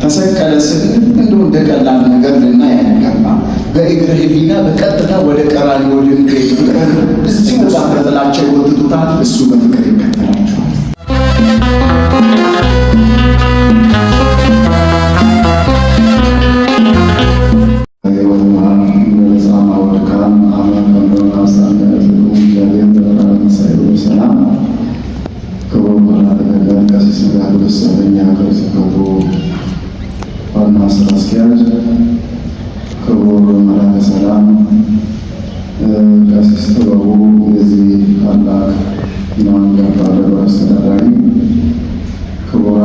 ተሰቀለ ስንል እንደው እንደ ቀላል ነገር ልናይ አይገባም። በእግረ ሕሊና በቀጥታ ወደ ቀራንዮ ድንጋይ እዚህ ቦታ ከጥላቻ ይወጥቱታል። እሱ በፍቅር ይከተላቸዋል። ዋና ስራ አስኪያጅ ክቡር መላከ ሰላም ቀሲስ ጥበቡ፣ የዚህ ታላቅ የማንጋፋ ደብር አስተዳዳሪ፣ ክቡር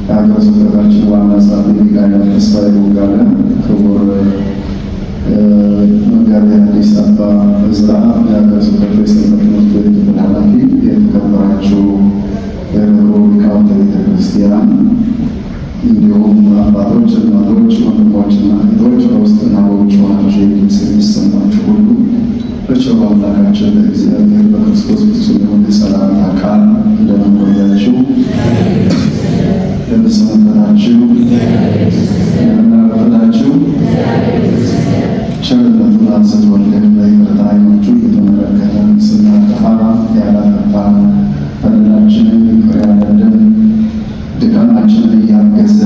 የሀገረ ስብከታችን ዋና ጸሐፊ ሊቀ ካህናት ተስፋዬ ቦጋለ፣ ክቡር መጋቤ ሐዲስ አባ ዕዝራ የሀገረ ስብከቱ የሰንበት ትምህርት ቤት ክፍል ኃላፊ፣ የተከበራችሁ ሊቃውንተ ቤተ ክርስቲያን እንዲሁም አባቶች፣ እናቶች፣ ወንድሞችና እህቶች በውስጥና በውጭ ሆናችሁ ድምፅ የሚሰማችሁ ሁሉ በቸሩ አምላካችን በእግዚአብሔር በክርስቶስ ፍጹም የሆነ ሰላምታ ቃል እንደምን ቆያችሁ? እንደምን ሰነበታችሁ? እንደምን አረፈዳችሁ? ቸርነቱን አብዝቶልን በይቅርታ ዓይኖቹ እየተመለከተን ስናጠፋ ያላጠፋን በደላችንን ይቅር ያለልን ድካማችንን እያገዘ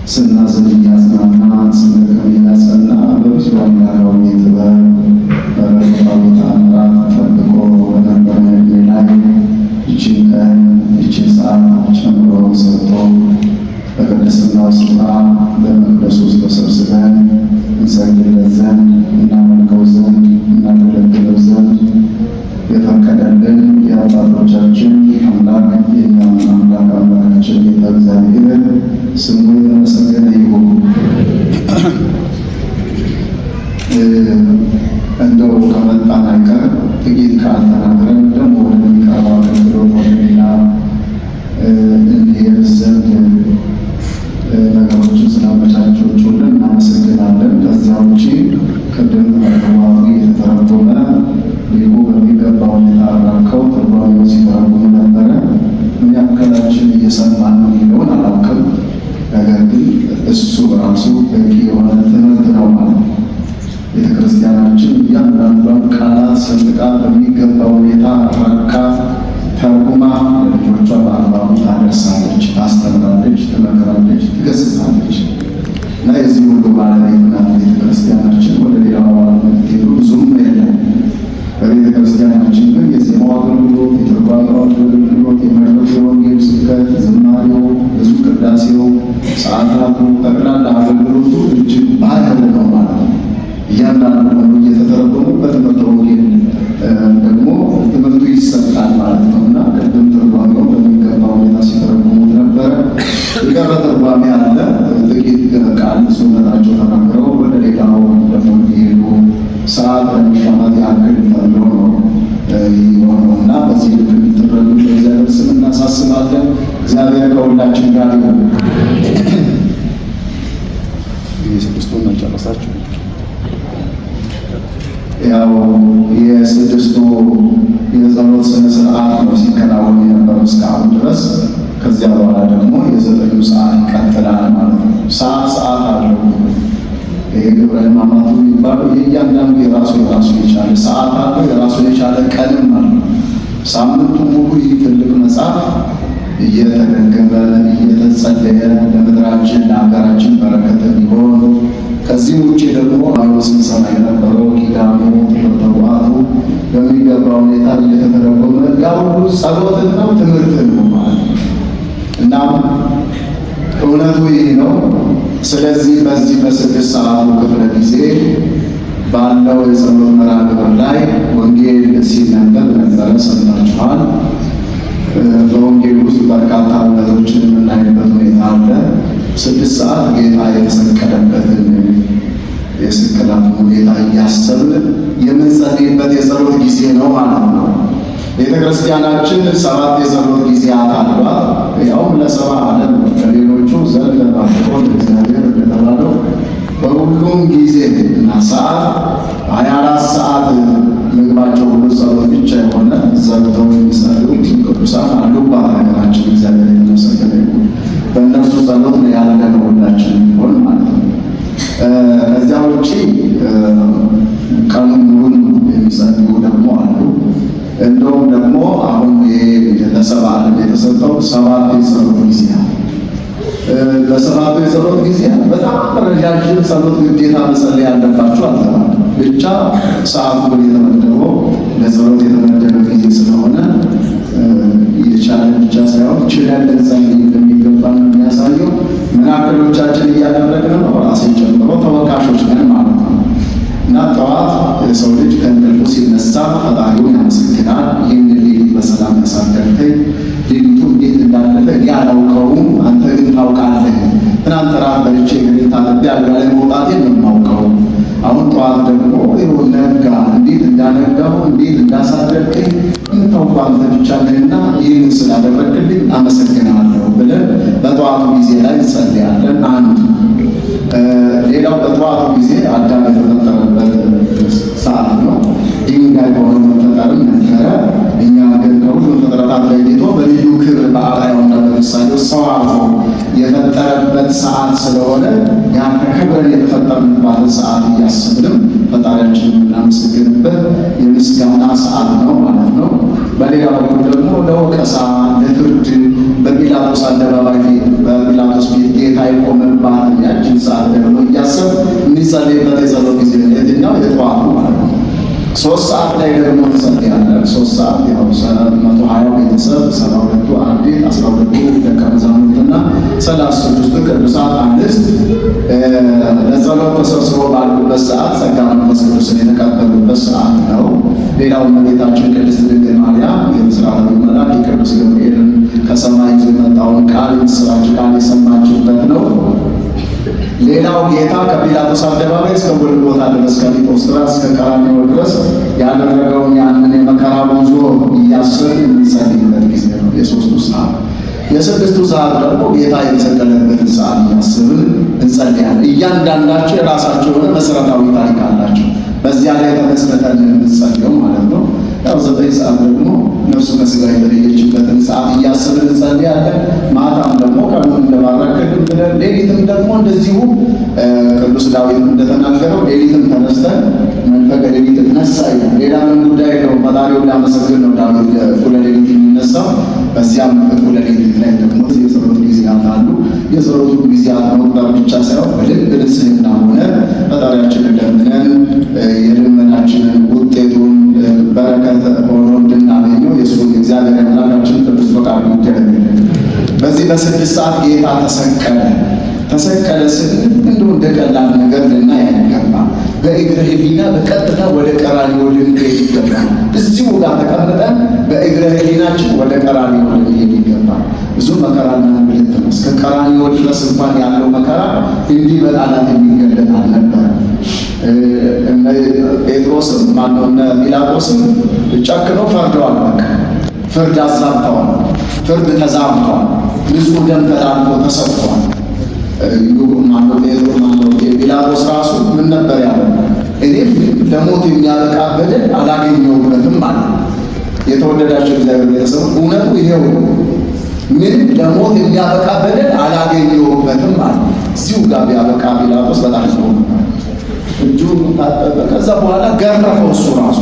ስናዝን እያጽናና ስንደክም እያጸና በብዙ አምላካዊ ጥበብ በመለኮታዊ ተአምራት ጠብቆ በነበረ ዕድሜ ላይ ይህችን ቀን ይህችን ሰዓት ጨምሮ ሰጥቶ በቅድስናው ስፍራ በመቅደሱ ውስጥ ተሰብስበን እንሰግድለት ዘንድ እናመልከው ዘንድ እናገለግለው ዘንድ የፈቀደልን የአባቶቻችን አምላክ የእኛም አምላክ አምላካችን ጌታ እግዚአብሔር ስሙ የተመሰገነ ይሁን። እንደው ከመጣን አይቀር ጥቂት ቃል ተናግረን ደግሞ ወደሚቀርበው አገልግሎት ወደ ሌላ እንሄድ ዘንድ ነገሮችን ስላመቻቹልን እናመሰግናለን። ከዚያ ውጭ ቅድም ተመርተዋሉ እየተተረጎመ ሊቁ በሚገባ ሁኔታ አራከው ትርጓሜው ሲተረጉሙ ነበረ። ምን ያክላችን እየሰማን ነው የሚለውን አላውቅም። ነገር ግን እሱ ራሱ በቂ የሆነ ትምህርት ነው ማለት ነው። ቤተክርስቲያናችን እያንዳንዷን ቃላት ሰንጥቃ በሚገባ ሁኔታ አራካ ተርጉማ ለልጆቿ በአግባቡ ታደርሳለች፣ ታስተምራለች፣ ትመክራለች፣ ትገስጻለች እና የዚህ ሁሉ ባለቤት ናት ቤተክርስቲያናችን። ወደ ሌላው ሄዱ ብዙም የለም። በቤተ ክርስቲያናችን ግን የዜማው አገልግሎት፣ የትርጓሜው አገልግሎት፣ የመድረኩ የወንጌል ስብከት፣ ዝማሬው፣ ብዙ ቅዳሴው፣ ሰዓታቱ፣ ጠቅላላ አገልግሎቱ እጅግ ባለ ነው ማለት ነው። እያንዳንዱ ሁሉ እየተተረጎሙ በትምህርተ ወንጌል ደግሞ ትምህርቱ ይሰጣል ማለት ነው እና ቅድም ትርጓሜው በሚገባ ሁኔታ ሲተረጉሙት ነበረ። የቀረ ትርጓሜ አለ። ጥቂት ቃል ሰውነታቸው ተናግረው ወደ ሌላው ደግሞ ሄዱ ሰዓት ለሚሻማት ያክል ፈለው ነው የሆነው እና በዚህ ልክ እንድትረዱ በእግዚአብሔር ስም እናሳስባለን። እግዚአብሔር ከሁላችን ጋር ይሁን። የስድስቱን መጨረሳችሁ ያው የስድስቱ የጸሎት ስነ ስርዓት ነው ሲከናወን የነበረው እስካሁን ድረስ። ከዚያ በኋላ ደግሞ የዘጠኙ ሰዓት ይቀጥላል ማለት ነው። ሰዓት አለው። የግብረ ሕማማቱ የሚባለው የእያንዳንዱ የራሱ የቻለ ሰዓት አለው፣ የራሱ የቻለ ቀንም አለው። ሳምንቱ ሙሉ ይህ ትልቅ መጽሐፍ እየተደገመ እየተጸለየ ለምድራችን ለሀገራችን በረከት እንዲሆን ከዚህ ውጭ ደግሞ ስንሰማ የነበረው ኪዳኑ ተዋቱ በሚገባ ሁኔታ እየተተረጎመ ያ ሁሉ ጸሎትን ነው ትምህርትን ነው ማለት ነው እና እውነቱ ይህ ነው። ስለዚህ በዚህ በስድስት ሰዓቱ ክፍለ ጊዜ ባለው የጸሎት መርሃ ግብር ላይ ወንጌል ሲነበብ ነበረ፣ ሰምታችኋል። በወንጌል ውስጥ በርካታ እውነቶችን የምናይበት ሁኔታ አለ። 6 ሰዓት ጌታ የተሰቀለበትን የስቅላቱን ሁኔታ እያሰብን የምንጸልይበት የጸሎት ጊዜ ነው ማለት ነው። ቤተ ክርስቲያናችን 7 የጸሎት ጊዜያት አሏት። ያውም ለሰባ ዓለም ከሌሎቹ ዘንድ ለማፍቆን እግዚአብሔር እንደተባለው በሁሉም ጊዜ እና ሰዓት 24 ሰዓት ምግባቸው ሁሉ ጸሎት ብቻ የሆነ ዘግተው የሚጸልዩ ቅዱሳን አሉባት ሀገራችን። እግዚአብሔር የተመሰገነ ይሁን። የተሰጠው 7 የጸሎት ጊዜ ነው። በሰባቱ የጸሎት ጊዜ በጣም ረጃጅም ጸሎት ግዴታ መጸለይ ያለባችሁ አልተባለም። ብቻ ሰዓቱ ግን የተመደበው ለጸሎት የተመደበ ጊዜ ስለሆነ የቻለን ብቻ ሳይሆን ችለን ልንጸልይ እንደሚገባ ነው የሚያሳየው። መናገሮቻችን እያደረግን ነው፣ ራሴን ጨምሮ ተወቃሾች ነን ማለት ነው። እና ጠዋት የሰው ልጅ ከእንቅልፉ ሲነሳ ፈጣሪውን ያመሰግናል። ይህን ሌሊት በሰላም ያሳደርከኝ፣ ሌሊቱ እንዴት እንዳለፈ እኔ አላውቀውም፣ አንተ ግን ታውቃለህ። ትናንት ራት በልቼ ግን ታለቤ አልጋ ላይ መውጣቴን ነው የማውቀው። አሁን ጠዋት ደግሞ ይሁን ነጋ፣ እንዴት እንዳነጋሁ እንዴት እንዳሳደርከኝ የምታውቀው አንተ ብቻ ነህና ይህን ስላደረግልኝ አመሰግናለሁ ብለን በጠዋቱ ጊዜ ላይ እንጸልያለን። አንድ ሌላው በጠዋቱ ጊዜ አዳም የተፈጠረበት ሰዓት ነው። ድንጋይ በሆነ መፈጠርም ነበረ። እኛ ግን ከሁሉም ፍጥረታት ለይቶ በልዩ ክብር በአርአያውና በምሳሌው ሰው አርፎ የፈጠረበት ሰዓት ስለሆነ ያ ከክብረን የተፈጠርንባትን ሰዓት እያስብንም ፈጣሪያችንን የምናመሰግንበት የምስጋና ሰዓት ነው ማለት ነው። በሌላ በኩል ደግሞ ለወቀሳ ለፍርድ በጲላጦስ አደባባይ ፊት በጲላጦስ ፊት ጌታ የቆመባት ያችን ሰዓት ደግሞ እያሰብ የሚጸልይበት የጸሎት ጊዜ የትኛው? የጠዋቱ ማለት ነው። 3 ሰዓት ላይ ደግሞ እንጸልያለን። 3 ሰዓት ያው 120 ቤተሰብ 72ቱ አርድእት 12ቱ ደቀ መዛሙርትና 36ቱ ቅዱሳን አንስት ለጸሎት ተሰብስቦ ባሉበት ሰዓት ጸጋ መንፈስ ቅዱስን የተቀበሉበት ሰዓት ነው። ሌላው እመቤታችን ቅድስት ድንግል ማርያም የምስራታዊ መልአክ የቅዱስ ገብርኤልን ከሰማይ ይዞ የመጣውን ቃል የምስራች ቃል የሰማችበት ነው። ሌላው ጌታ ከጲላጦስ አደባባይ እስከ ጎልጎታ ድረስ ከሊጦስትራ እስከ ቀራንዮ ድረስ ያደረገውን ያንን የመከራ ጉዞ እያሰብን የሚጸልይበት ጊዜ ነው። የ3ቱ ሰዓት። የ6ቱ ሰዓት ደግሞ ጌታ የተሰቀለበትን ሰዓት እያሰብን እንጸልያለን። እያንዳንዳቸው የራሳቸው የሆነ መሰረታዊ ታሪክ አላቸው። በዚያ ላይ ተመስርተን እንጸልየው ማለት ነው። ያው 9 ሰዓት ደግሞ ነፍሱ ከሥጋ የተለየችበትን ሰዓት እያሰብን እንጸልያለን። ማታም ደግሞ ቀኑን እንደባረክልን ብለን ሌሊትም ደግሞ እንደዚሁ ቅዱስ ዳዊት እንደተናገረው ሌሊትም ተነስተን መንፈቀ ሌሊት እነሳ ይላል። ሌላ ምን ጉዳይ ነው? ፈጣሪውን ሊያመሰግን ነው ዳዊት እኩለ ሌሊት የሚነሳው። በዚያም እኩለ ሌሊት ላይ ደግሞ የጸሎት ጊዜያት አሉ። የጸሎቱ ጊዜያት መቁጠር ብቻ ሳይሆን በልብ ንጽሕና ሆነ ፈጣሪያችንን ለምነን የልመናችንን ውጤቱን በረከት ሆኖ እንድናገኘው የእሱ የእግዚአብሔር አምላካችን ቅዱስ ፈቃዱ ይደረግልን። በዚህ በ6 ሰዓት ጌታ ተሰቀለ። ተሰቀለ ስንል እንደው እንደ ቀላል ነገር ልናይ አይገባም። በእግረ ሕሊና በቀጥታ ወደ ቀራንዮ ልንሄድ ይገባል። እዚሁ ጋር ተቀምጠን በእግረ ሕሊናችን ወደ ቀራንዮ ልንሄድ ይገባል። ብዙ መከራና እንግልት ነው። እስከ ቀራንዮ ድረስ እንኳን ያለው መከራ እንዲህ በቃላት የሚገለጥ አልነበረም። ጴጥሮስም ማነው እነ ጲላጦስም ጨክነው ፈርደዋል። በቃ ፍርድ አዛብተዋል። ፍርድ ተዛብተዋል። ንጹሕ ደም ተላልፎ ተሰጥቷል። ማነው ጴጥሮስ ማነው ጲላጦስ ራሱ ምን ነበር ያለው? እኔም ለሞት የሚያበቃ በደል አላገኘሁበትም አለ። የተወደዳቸው እግዚአብሔር ቤተሰብ እውነቱ ይሄው ምንም ለሞት የሚያበቃ በደል አላገኘሁበትም አለ። እዚሁ ጋር ቢያበቃ ጲላጦስ በጣም ነው እጁን ታጠበ። ከዛ በኋላ ገረፈው እሱ ራሱ።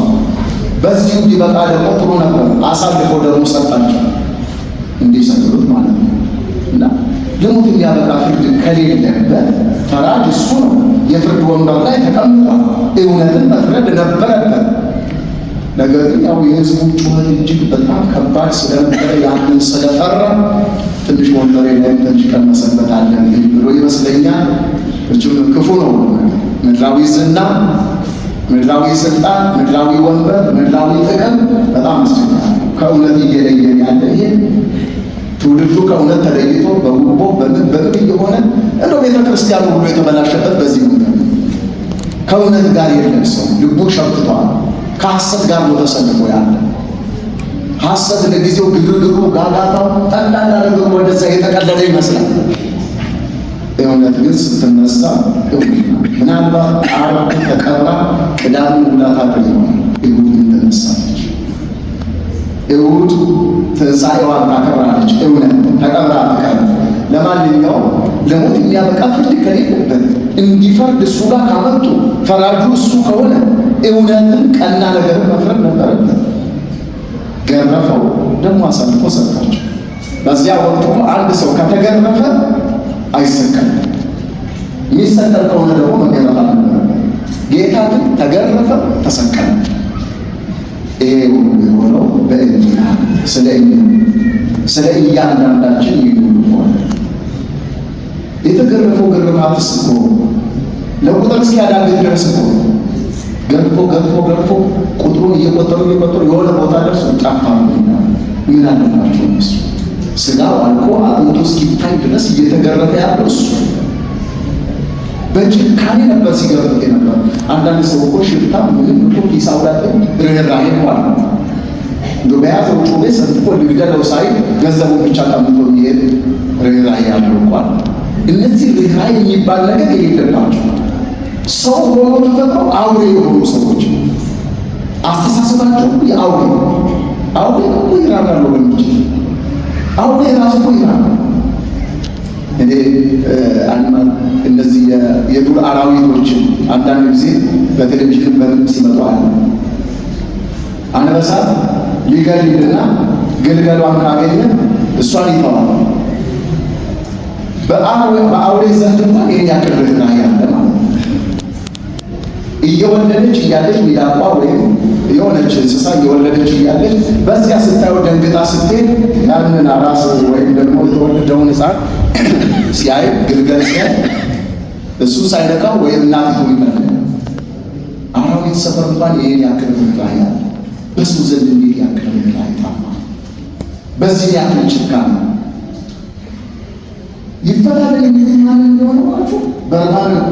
በዚሁ ቢበቃ ደግሞ ጥሩ ነበር። አሳልፎ ደግሞ ሰጣቸው እንዲሰቅሉት ማለት ነው። እና ለሞት የሚያበቃ ፍርድ ከሌለበት ፈራጅ እሱ ነው። የፍርድ ወንበር ላይ ተቀምጧል። እውነትን መፍረድ ነበረበት። ነገር ግን ያው የሕዝቡ ጩኸት እጅግ በጣም ከባድ ስለነበረ ያንን ስለፈራ ትንሽ ወንበሬ ላይም ትንሽ ቀን መሰንበት አለብኝ ብሎ ይመስለኛል። እችም ክፉ ነው። ምድራዊ ዝና፣ ምድራዊ ስልጣን፣ ምድራዊ ወንበር፣ ምድራዊ ጥቅም በጣም አስቸጋሪ ነው። ከእውነት እየለየን ያለ ይሄ ትውልዱ ከእውነት ተለይቶ በጉቦ በምን እየሆነ እንደው ቤተ ክርስቲያኑ ሁሉ የተበላሸበት በዚህ ጉዳይ ከእውነት ጋር የለም። ሰው ልቡ ሸብቷል። ከሐሰት ጋር ነው ተሰልፎ ያለ። ሐሰት ለጊዜው ግርግሩ፣ ጋጋታው፣ ጠቅላላ ነገሩ ወደዛ የተቀለለ ይመስላል። እውነት ግን ስትነሳ ምናልባት ዓርብ ተቀብራ ቅዳሜ ውላት አድር ይሆናል። እሑድ ተነሳለች። እሑድ ትንሣኤዋን ታከብራለች። እውነት ተቀብራ ትቀር። ለማንኛውም ለሞት የሚያበቃ ፍርድ ከሌለበት እንዲፈርድ እሱ ጋር ካመጡ ፈራጁ እሱ ከሆነ እውነትን ቀና ነገርን መፍረድ ነበረበት። ገረፈው፣ ደግሞ አሳልፎ ሰጣቸው። በዚያ ወቅት አንድ ሰው ከተገረፈ አይሰቀልም። የሚሰቀል ከሆነ ደግሞ መገረፍ አልነበረ። ጌታ ግን ተገረፈ፣ ተሰቀለ። ይሄ ሁሉ የሆነው በእኛ ስለ እያንዳንዳችን ይሁን ሆነ። የተገረፈው ግርፋትስ እኮ ለቁጥር እስኪያዳግት ድረስ እኮ ገርፎ ቁጥሩን እየቆጠሩ የሆነ ቦታ ደርሶ ጠፋ። ምን አለባቸው እነሱ? ስጋው አልቆ አጥንቱ እስኪታይ ድረስ እየተገረፈ ያለው እሱ በጭካኔ ነበር ሲገርፉት ነበር። አንዳንድ ሰው እኮ ሽፍታ ምንም እኮ ኪስ አውላጤ ርኅራኄ እንኳን እንደው በያዘው ጩቤ ሰንጥቆ ልግደለው ሳይ ገንዘቡን ብቻ ቀምቶ የሚሄድ ርኅራኄ ያለው እንኳን። እነዚህ ርኅራኄ የሚባል ነገር የሌለባቸው ሰው ሆኖ ተፈጥረው አውሬ የሆኑ ሰዎች አስተሳሰባቸው አውሬ እኮ ይራራሉ። ወንዶች አውሬ ራሱ እኮ ይራራሉ። እኔ አንማል እነዚህ የዱር አራዊቶችን አንዳንድ ጊዜ በቴሌቪዥን በምን ሲመጡ አለ አንበሳ ሊገድልና ግልገሏን ካገኘ እሷን ይተዋል። በአውሬ ዘንድ እንኳን ይሄን ያክል ርኅራኄ ያለ ማለት እየወለደች እያለች ሚዳቋ ወይም የሆነች እንስሳ እየወለደች እያለች በዚያ ስታየው ደንግጣ ስትሄድ ያንን አራስ ወይም ደግሞ የተወለደውን ሕፃን ሲያይ ግልገል ሲያይ እሱ ሳይነካው ወይም እናቲቱ ይፈልጋል። አራዊት ሰፈር እንኳን ይሄን ያክል ርኅራኄ ያለ በሰው ዘንድ እንዴት ያክል ርኅራኄ ጠፋ? በዚህ ያክል ጭካኔ ይፈታል የሚል ማለት እንደሆነ ናቸው። በርባን እኮ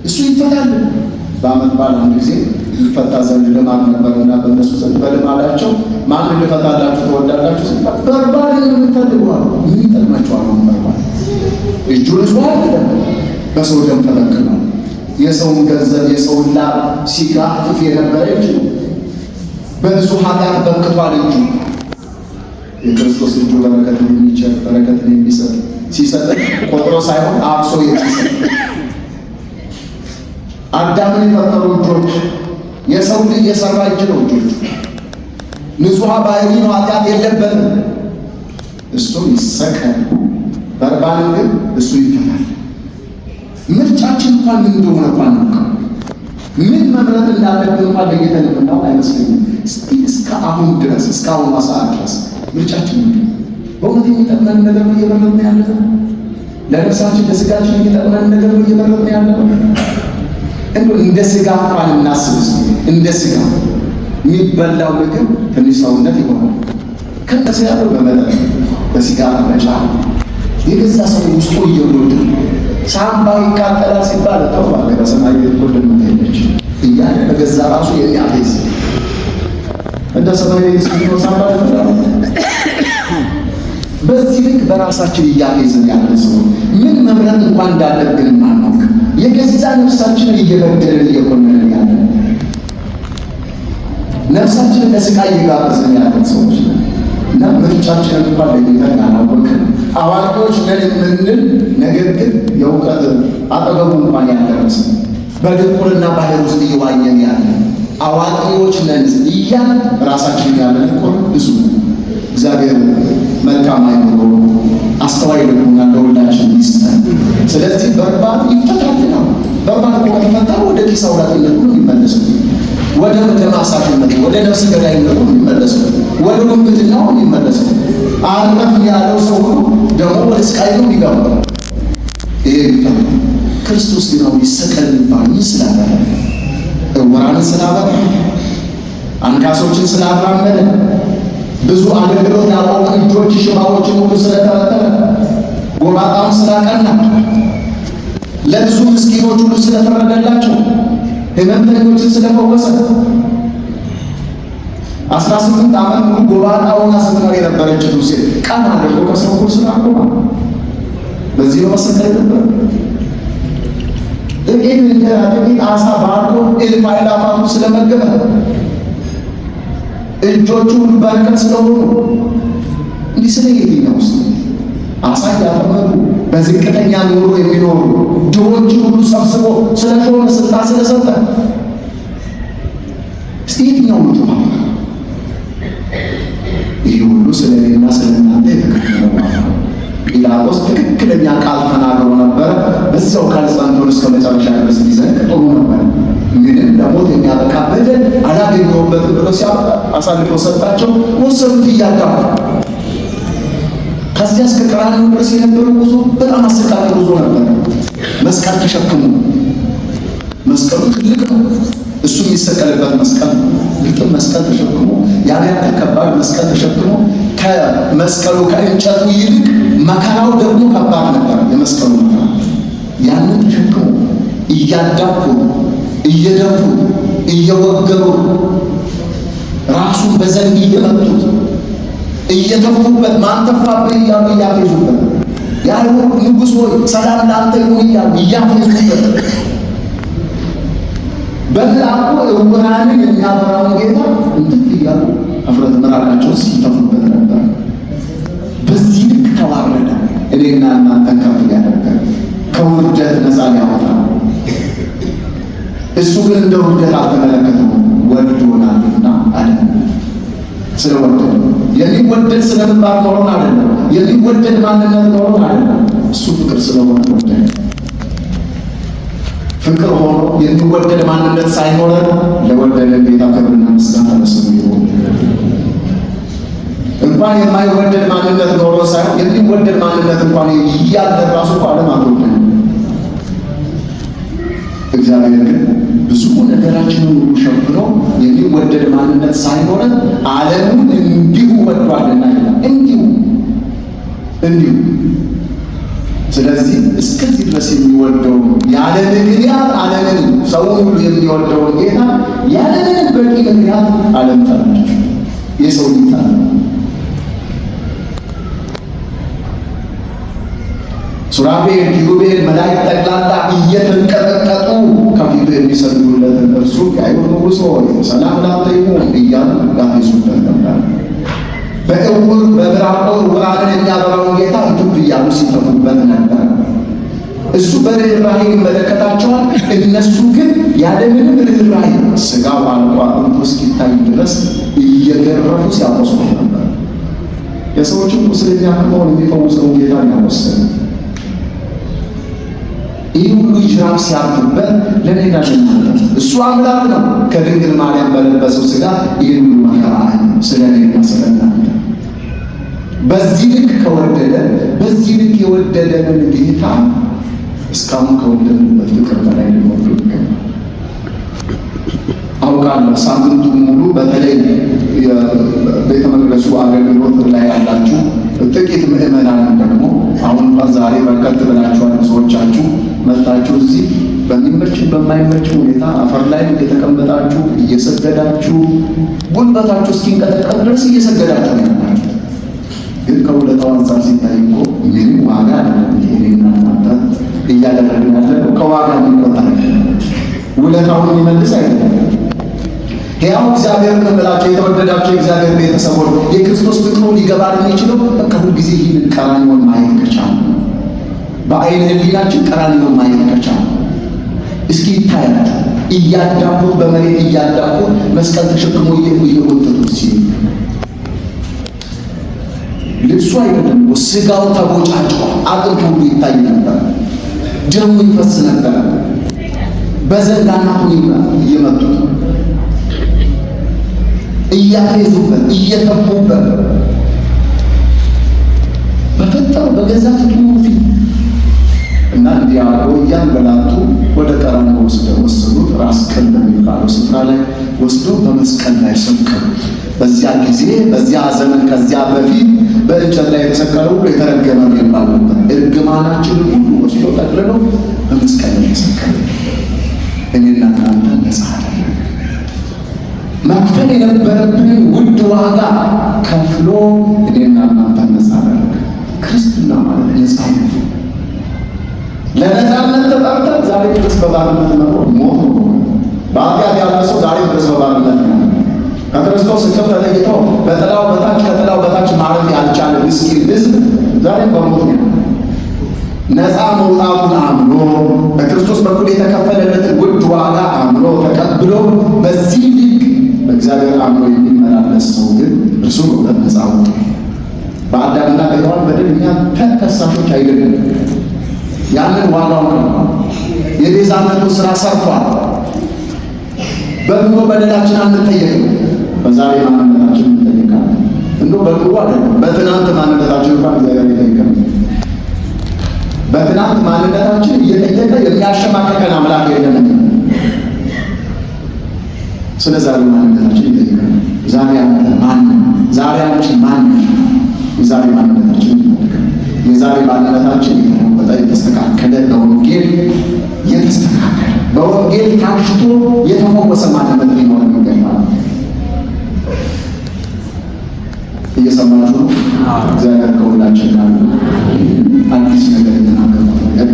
እሱ ይፈታል። በዓመት በዓል አንድ ጊዜ ይፈታ ዘንድ ልማድ ነበርና በእነሱ ዘንድ በልማዳቸው ማን ልፈታላችሁ ትወዳላችሁ ሲባል በርባን የምትፈልገዋል። ምን ይጠቅማቸዋል? በርባን እጁ ንጹሕ አይደለም፣ በሰው ደም ተበክሏል። የሰውን ገንዘብ የሰውን ላብ ሲጋጥፍ የነበረ እጁ በብዙ ኃጢአት በክቷል። እጁ የክርስቶስ እጁ በረከትን የሚቸር በረከትን የሚሰጥ ሲሰጥ ቆጥሮ ሳይሆን አብሶ የሚሰጥ አዳምን የፈጠሩ እጆች የሰው ልጅ የሰራ እጅ ነው። እጆቹ ንጹሐ ባህሪ ነው፣ ኃጢአት የለበትም። እሱ ይሰቀል። በርባንን ግን እሱ ይፈታል። ምርጫችን እንኳን ምን እንደሆነ እንኳን ነው ምን መምረጥ እንዳለብን እንኳን ለጌተን የምናውቅ አይመስለኝም። እስከ አሁን ድረስ እስካሁን ሰዓት ድረስ ምርጫችን በእውነት የሚጠቅመን ነገር ነው እየመረጥን ያለ ነው። ለነፍሳችን ለስጋችን የሚጠቅመን ነገር ነው እየመረጥን ያለ ነው። እንደ ስጋ እንኳን እናስብስ። እንደ ስጋ የሚበላው ምግብ ትንሽ ሰውነት ይሆናል። ከነሱ ያለው በመጠን በሲጋራ መጫ የገዛ ሰው ውስጡ እየወደ ሳምባው ይቃጠላል ሲባል ተባለ በሰማይ ቤት ሄደች እያለ በገዛ ራሱ የሚያፌዝ እንደ ሰማይ ቤት ሲኖር ሳምባ ተፈራው። በዚህ ልክ በራሳችን እያፌዝን ያለ ሰው ምን መምረጥ እንኳን እንዳለብን ማናውቅ የገዛ ነፍሳችንን እየበደልን እየኮነንን ያለ ነፍሳችንን ለስቃይ እየጋበዝን ያለን ሰዎች እና ምርጫችንን እንኳን ለጌታ ያላወቅን አዋቂዎች ነን የምንል ነገር ግን የእውቀት አጠገቡ እንኳን ያልደረስን በድንቁርና ባህር ውስጥ እየዋኘን ያለ አዋቂዎች ነን እያል ራሳችን ያለን እኮ ብዙ ነው። እግዚአብሔር መልካም አይምሮ አስተዋይ ልቡና ለሁላችን ይስጠን። ስለዚህ በርባን ይፈታል ነው። በርባን እኮ ከተፈታ ወደ ኪስ አውላቂነት ነው የሚመለሰው፣ ወደ ደም አሳሽነት፣ ወደ ነፍስ ገዳይነት ነው የሚመለሰው፣ ወደ ውንብድናው ነው የሚመለሰው። አረፍ ያለው ሰው ሁሉ ደግሞ ወደ ስቃይ ነው የሚገባው። ይሄ ይፈታል። ክርስቶስ ግን ነው ይሰቀል የሚባል ስላደረገ ዕውራንን ስላበራ አንካሶችን ስላራመደ ብዙ አገልግሎት ያቆሙ እጆች ሽባዎችን ሁሉ ስለተረተረ ጎባጣውን ስላቀና ለብዙ ምስኪኖች ሁሉ ስለፈረደላቸው ሕመምተኞችን ስለፈወሰ 18 ዓመት ሙሉ ጎባጣውን ስትኖር የነበረችው ሴት ቀን አድርጎ ከሰው ሁሉ ስላቆማ በዚህ ነው መሰቀል ነበር። ጥቂት እንጀራ ጥቂት ዓሣ ባርኮ እልፍ አእላፋቱ ስለመገበ እጆቹ ሁሉ በረከት ስለሆኑ እንዲህ ስለ የትኛው ውስጥ ዓሣ እያጠመዱ በዝቅተኛ ኑሮ የሚኖሩ ድሆችን ሁሉ ሰብስቦ ስለሾመ ስልጣን ስለሰጠ እስቲ የትኛው ነው ጥፋት? ይሄ ይህ ሁሉ ስለ እኔና ስለ እናንተ የተከፈለው ዋጋ ነው። ጲላጦስ ትክክለኛ ቃል ተናግሮ ነበረ። በዛው ቃል ጸንቶ እስከ መጨረሻ ድረስ ሊዘልቅ ጥሩ ነበር። ምንም ለሞት የሚያበቃ በደል አላገኘሁበትም ብሎ ሲያበቃ አሳልፎ ሰጣቸው፣ ወሰዱት እያዳፉ። ከዚያ እስከ ቀራንዮ ድረስ የነበረው ጉዞ በጣም አሰቃቂ ጉዞ ነበር። መስቀል ተሸክሙ፣ መስቀሉ ትልቅ ነው። እሱ የሚሰቀልበት መስቀል ግጥም መስቀል ተሸክሞ ያን ያክል ከባድ መስቀል ተሸክሞ ከመስቀሉ ከእንጨቱ ይልቅ መከራው ደግሞ ከባድ ነበር። የመስቀሉ መከራ ያንን ተሸክሞ እያዳፉ እየደፉ እየወገሩ ራሱን በዘንግ እየመቱት እየተፉበት ማን ተፋብህ እያሉ እያፌዙበት የአይሁድ ንጉሥ ሆይ ሰላም ለአንተ ይሁን እያሉ እያፌዙበት በምራቁ ዕውራንን የሚያበራውን ጌታ እንትን እያሉ እፍረት ምራቃቸውን ሲተፉበት ነበር። በዚህ ልክ ተዋረደ። እኔና እናንተን ከፍ ያደርጋል፣ ከውርደት ነፃ ሊያወጣ። እሱ ግን እንደ ውርደት አልተመለከተው፣ ወዶናልና አለ። ስለወደደ የሚወደድ ስለምባር ኖሮን አይደለም፣ የሚወደድ ማንነት ኖሮን አይደለም። እሱ ፍቅር ስለሆነ ወደደ። ፍቅር ሆኖ የሚወደድ ማንነት ሳይኖረን ለወደደ ጌታ ክብርና ምስጋና ለስሙ ይሁን። እንኳን የማይወደድ ማንነት ኖሮ ሳይሆን የሚወደድ ማንነት እንኳን እያለ ራሱ ዓለም አትወደን። እግዚአብሔር ግን ብዙ ነገራችንን ሁሉ ሸፍኖ የሚወደድ ማንነት ሳይኖረን ዓለሙን እንዲሁ ወዷልና እንዲሁ ስለዚህ እስከዚህ ድረስ የሚወደው ያለ ምክንያት ዓለምን ሰውን ሁሉ የሚወደውን ጌታ ያለንን በቂ ምክንያት ዓለም ጠላችሁ። የሰው ጌታ ሱራፌል፣ ኪሩቤል፣ መላእክት ጠቅላላ እየተንቀጠቀጡ ከፊቱ የሚሰግዱለትን እርሱ የአይሁድ ንጉሥ ሆይ ሰላም ላንተ ይሁን እያሉ ያፌዙበት ነበር። በእውር በብራቆ ዕውራንን የሚያበራውን ጌታ እንትን እያሉ ሲተፉበት ነበር። እሱ በርኅራኄ ይመለከታቸዋል። እነሱ ግን ያለምንም ርኅራኄ ሥጋው አልቆ አጥንቱ እስኪታይ ድረስ እየገረፉ ሲያቆስሉ ነበር። የሰዎችን ቁስል የሚያክመውን የሚፈውሰውን ጌታ ያቆሰሉ። ይህ ሁሉ ጅራፍ ሲያርፍበት ለኔና ለእናንተ እሱ አምላክ ነው። ከድንግል ማርያም በለበሰው ሥጋ ይህን ሁሉ መከራ ስለ እኔና ስለ እናንተ በዚህ ልክ ከወደደ በዚህ ልክ የወደደንን ጌታ እስካሁን ከወደድንበት ፍቅር በላይ ልንወደው ይገባል። አውቃለሁ ሳምንቱን ሙሉ በተለይ የቤተ መቅደሱ አገልግሎት ላይ ያላችሁ ጥቂት ምዕመናን ደግሞ አሁን እንኳን ዛሬ በርከት ብላችኋል። ብዙዎቻችሁ መጥታችሁ እዚህ በሚመች በማይመች ሁኔታ አፈር ላይ የተቀመጣችሁ እየሰገዳችሁ ጉልበታችሁ እስኪንቀጠቀጥ ድረስ እየሰገዳችሁ ነው ያላችሁ። ግን ከውለታው አንጻር ሲታይ እኮ ምንም ዋጋ አይደለም። ይሄንና እናንተ እያደረግን ያለነው ከዋጋ የሚቆጠር ውለታውን የሚመልስ አይደለም። ሕያው እግዚአብሔርን እምላችሁ የተወደዳችሁ የእግዚአብሔር ቤተሰቦች የክርስቶስ ፍቅሩ ሊገባን የሚችለው በቃ ሁልጊዜ ይህንን ቀራንዮን ማየት ከቻለ በአይነ ሕሊናችን ቀራንዮን ማየት ከቻለ እስኪ ይታያችሁ እያዳፉት በመሬት እያዳፉት መስቀል ተሸክሞ እየጎተቱት ሲል ልብሱ አይደለም ሥጋው ተቦጫጭቆ አጥንቱ ሁሉ ይታይ ነበር። ደሙ ይፈስ ነበር። በዘንግ አናቱን እየመቱት እያፌዙበት እየተፉበት በፈጠሩ በገዛ ፍጡሩ ፊት እና እንዲያው እያንገላቱ ወደ ቀራንዮ ወሰዱት። ራስ ቅል በሚባለው ስፍራ ላይ ወስዶ በመስቀል ላይ ሰቀሉት። በዚያ ጊዜ በዚያ ዘመን ከዚያ በፊት በእንጨት ላይ የተሰቀለው ሁሉ የተረገመ ነው ይባል ነበር። እርግማናችንን ሁሉ ወስዶ ጠቅልሎ በመስቀል ላይ ተሰቀለ። እኔና እናንተ ነፃ አደረገ። መክፈል የነበረብንን ውድ ዋጋ ከፍሎ እኔና እናንተ ነፃ አደረገ። ክርስትና ማለት ነፃነት። ለነፃነት ተጠርተን ዛሬ ድረስ በባርነት መኖር ሞት ነው። በኃጢአት ያለ ሰው ዛሬ ድረስ በባርነት ነው። ከክርስቶስ እቅፍ ተለይቶ በጥላው በታች ከጥላው በታች ማረፍ ያልቻለ ምስኪን ሕዝብ ዛሬ በሞት ነው። ነፃ መውጣቱን አምኖ በክርስቶስ በኩል የተከፈለለትን ውድ ዋጋ አምኖ ተቀብሎ በዚህ ልክ በእግዚአብሔር አምኖ የሚመራ የሚመላለስ ሰው ግን እርሱ በእውነት ነፃ ወጥቷል። በአዳምና በሔዋን በደል እኛ ተከሳሾች አይደለም። ያንን ዋጋውን ከፍሏል። የቤዛነቱን ስራ ሰርቷል። በድሮ በደላችን አንጠየቅም። በዛሬ ማንነታችን እንጠየቃለን። እንደው በድሮ አይደለም፣ በትናንት ማንነታችን እንኳን እግዚአብሔር ይጠይቃል። በትናንት ማንነታችን እየጠየቀ የሚያሸማቀቀን አምላክ የለም። ስለ ዛሬ ማንነታችን ይጠይቃል። ዛሬ አንተ ማን? ዛሬ አንቺ ማን? የዛሬ ማንነታችን ይጠይቃል። የዛሬ ማንነታችን የተለወጠ የተስተካከለ፣ በወንጌል የተስተካከለ፣ በወንጌል ታሽቶ የተፈወሰ ማንነት ሊኖር ይገባል። እየሰማችሁ ነው? እግዚአብሔር ከሁላችን ጋር ነው። አዲስ ነገር የተናገርኩት ነገር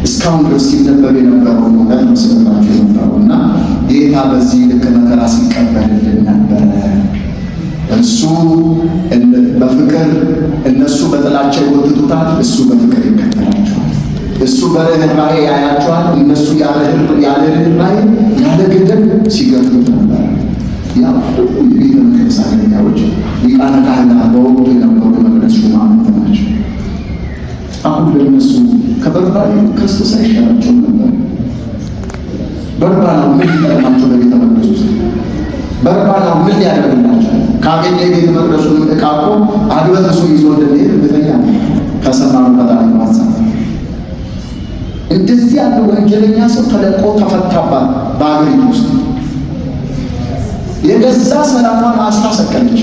እስካሁን ድረስ ሲነበብ የነበረው ነገር ነው ስለላችሁ የነበረው እና ጌታ በዚህ ልክ መከራ ሲቀበልልን ነበረ። እሱ በፍቅር እነሱ በጥላቻ ይወትቱታል፣ እሱ በፍቅር ይከተላቸዋል። እሱ በርኅራኄ ያያቸዋል፣ እነሱ ያለ ርኅራኄ ያለ ገደብ ሲገድሉት ነበር። ያ የቤተ መቅደስ አገልጋዮች ሊቃነ ካህናት በወቅቱ የነበሩ የመቅደስ ሹማምንት ናቸው። አሁን ለእነሱ ከበርባሪ ክርስቶስ አይሻላቸውም ነበር? በርባናው ምን ሊጠቅማቸው በቤተ መቅደስ ውስጥ? በርባናው ምን ሊያደርግላቸው? ካገኘ የቤተ መቅደሱን ዕቃ እኮ አግበስብሶ ይዞ እንደሚሄድ እርግጠኛ ነው። ከሰማኑ ከታሪክ ማንሳት እንደዚህ ያለ ወንጀለኛ ሰው ተለቆ ተፈታባት በአገሪቱ ውስጥ የገዛ ሰላሟን አስታሰቀለች።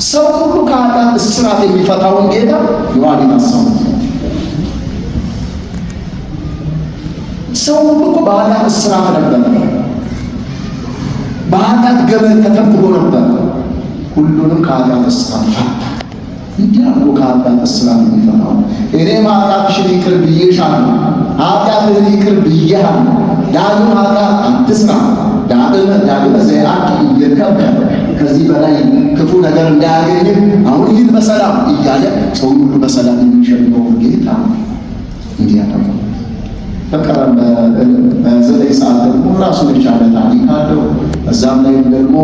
ሰው ሁሉ ከኃጢአት እስራት የሚፈታውን ጌታ ዮሐንስ አሳው ሰው ሁሉ እኮ በኃጢአት እስራት ነበር፣ በኃጢአት ገመድ ተጠምዶ ነበር። ሁሉንም ከኃጢአት እስራት ፈታ። እንዲህ አድርጎ ከኃጢአት እስራት የሚፈታው እኔ ኃጢአትሽን ይቅር ብዬሻለሁ፣ ኃጢአትህን ይቅር ብዬሃለሁ፣ ዳግም ኃጢአት አትስራ፣ ዳግም ዘያት ይርከብ፣ ከዚህ በላይ ክፉ ነገር እንዳያገኝህ አሁን ሂድ በሰላም እያለ ሰው ሁሉ በሰላም የሚሸኘው ጌታ እንዲህ ያደረገ በቀረም በ9 ሰዓት ደግሞ ራሱን የቻለ ታሪክ አለው። እዛም ላይ ደግሞ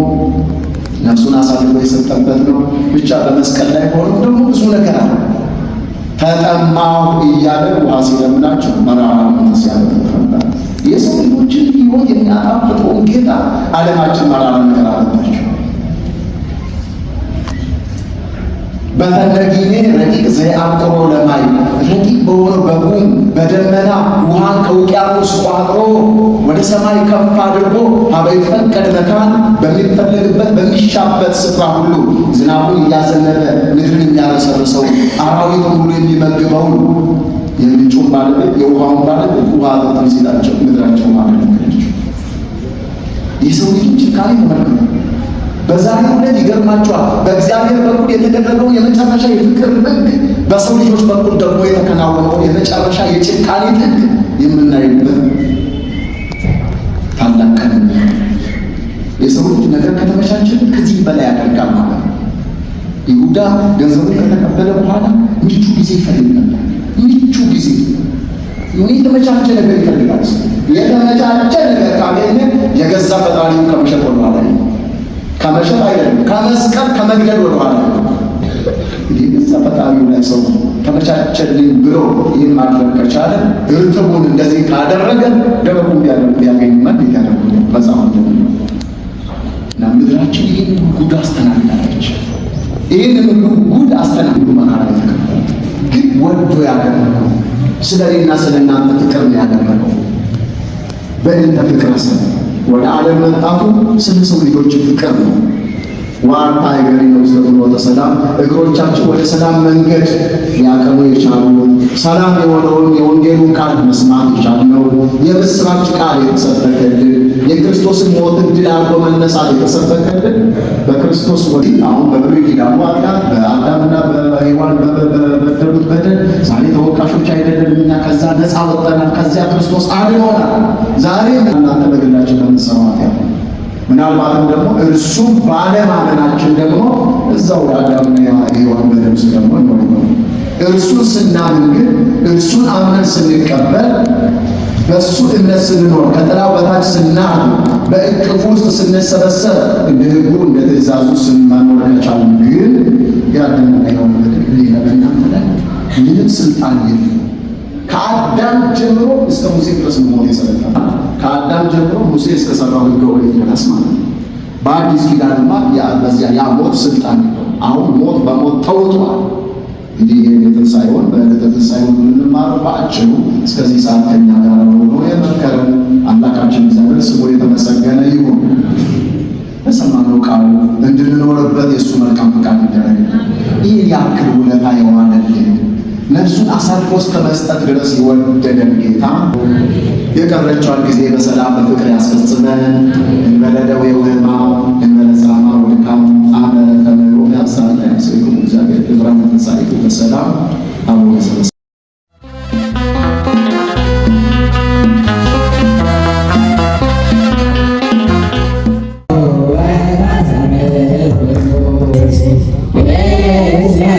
ነፍሱን አሳልፎ የሰጠበት ነው። ብቻ በመስቀል ላይ ሆኖ ደግሞ ብዙ ነገር አለ። ተጠማሁ እያለ ውሃ ሲለምናቸው መራራ መንፈስ ያለበት ነበር። የሰው ልጆችን ሕይወት የሚያጣፍጠውን ጌታ ዓለማችን መራራ ነገር አለባቸው። በተነጊኔ ረቂቅ ዘአቅሮ ለማይ ረቂቅ በሆነው በጉም በደመና ውሃን ከውቅያኖስ ቋጥሮ ወደ ሰማይ ከፍ አድርጎ አበይ ፈቀደ መካን በሚፈለግበት በሚሻበት ስፍራ ሁሉ ዝናቡን እያዘነበ ምድርን የሚያረሰርሰው አራዊትን ሁሉ የሚመግበውን የምንጩን ባለቤት የውሃውን ባለቤት ውሃ ጠጣም ሲላቸው ምድራቸው ማለከለችው። የሰው ልጅ ጭካኔ ተመልክቶ በዛሬው ዕለት ይገርማቸዋል። በእግዚአብሔር በኩል የተደረገው የመጨረሻ የፍቅር ጥግ፣ በሰው ልጆች በኩል ደግሞ የተከናወነው የመጨረሻ የጭካኔ ጥግ የምናይበት ታላቅ ቀን። የሰው ልጅ ነገር ከተመቻቸን ከዚህ በላይ ያደርጋል ማለት ነው። ይሁዳ ገንዘቡን ከተቀበለ በኋላ ምቹ ጊዜ ይፈልግ ነበር። ምቹ ጊዜ ይሁን የተመቻቸ ነገር ይፈልጋል። የተመቻቸ ነገር ካገኘ የገዛ ፈጣሪውን ከመሸጥ ወደኋላ ነው። ከመሸጥ አይደለም፣ ከመስቀል ከመግደል ወደኋላ ነው። የገዛ ፈጣሪው ላይ ሰው ተመቻቸልኝ ብሎ ይህን ማድረግ ከቻለ እርጥቡን እንደዚህ ካደረገ ደረቁን ቢያገኝ ማን ያደርጉ መጽሐፍ እና ምድራችን ይህን ጉድ አስተናግዳለች። ይህን ጉድ አስተናግዱ ማለት ግን ወዶ ያደረገው ስለ እኔና ስለ እናንተ ፍቅር ነው ያደረገው። በእንተ ፍቅር ወደ ዓለም መጣቱ ስለ ሰው ልጆች ፍቅር ነው። ዋርታ እግሬ ነው ፍኖተ ሰላም፣ እግሮቻችን ወደ ሰላም መንገድ ሊያቀኑ የቻሉት ሰላም የሆነውን የወንጌሉን ቃል መስማት የቻልነው የምስራች ቃል የተሰበከልን የክርስቶስን ሞት ድል አድርጎ መነሳት የተሰበከልን በክርስቶስ ወዲህ አሁን በብሉይ ኪዳኑ ኃጢአት በአዳምና በሔዋን በበደሉት በደል ዛሬ ተወቃሾች አይደለም። እኛ ከዛ ነፃ ወጥተናል። ከዚያ ክርስቶስ አድኖናል። ዛሬ እናንተ በግላችን ለምትሰሩ ኃጢአት ምናልባትም ደግሞ እርሱ ባለማመናችን ደግሞ እዛው አዳምና ሔዋን በደል ውስጥ ደግሞ ነው። እርሱን ስናምን ግን እርሱን አምነን ስንቀበል በእሱ እምነት ስንኖር ከጥላው በታች ስናድር በእቅፉ ውስጥ ስንሰበሰብ እንደ ሕጉ እንደ ትእዛዙ ስንመኖር ከቻልን ግን ያለና ያው ነገር ለእናንተ ላይ ምንም ስልጣን የለም። ከአዳም ጀምሮ እስከ ሙሴ ድረስ ሞት የሰለጠነ ከአዳም ጀምሮ ሙሴ እስከሰራው ሕገ ኦሪት ድረስ ማለት ነው። በአዲስ ኪዳንማ ያ ሞት ስልጣን ነው። አሁን ሞት በሞት ተውጧል። እንግዲህ የትንሣኤውን በዕለተ ትንሣኤውን የምንማረው በአጭሩ እስከዚህ ሰዓት ከኛ ጋር ሆኖ የመከረን አምላካችን እግዚአብሔር ስሙ የተመሰገነ ይሁን። በሰማነው ቃል እንድንኖርበት የእሱ መልካም ፈቃድ ይደረግ። ይህን ያክል ውለታ የዋለልን ነፍሱን አሳልፎ እስከ መስጠት ድረስ የወደደን ጌታ የቀረችዋን ጊዜ በሰላም በፍቅር ያስፈጽመን። እንበለ ደዌ ወሕማም እንበለ ጻማ ወድካም አመ ተምሮ ያሳለ ያስይኩ እግዚአብሔር ክብራን ተንሳይኩ በሰላም አቡነ ዘበሰማያት Yeah.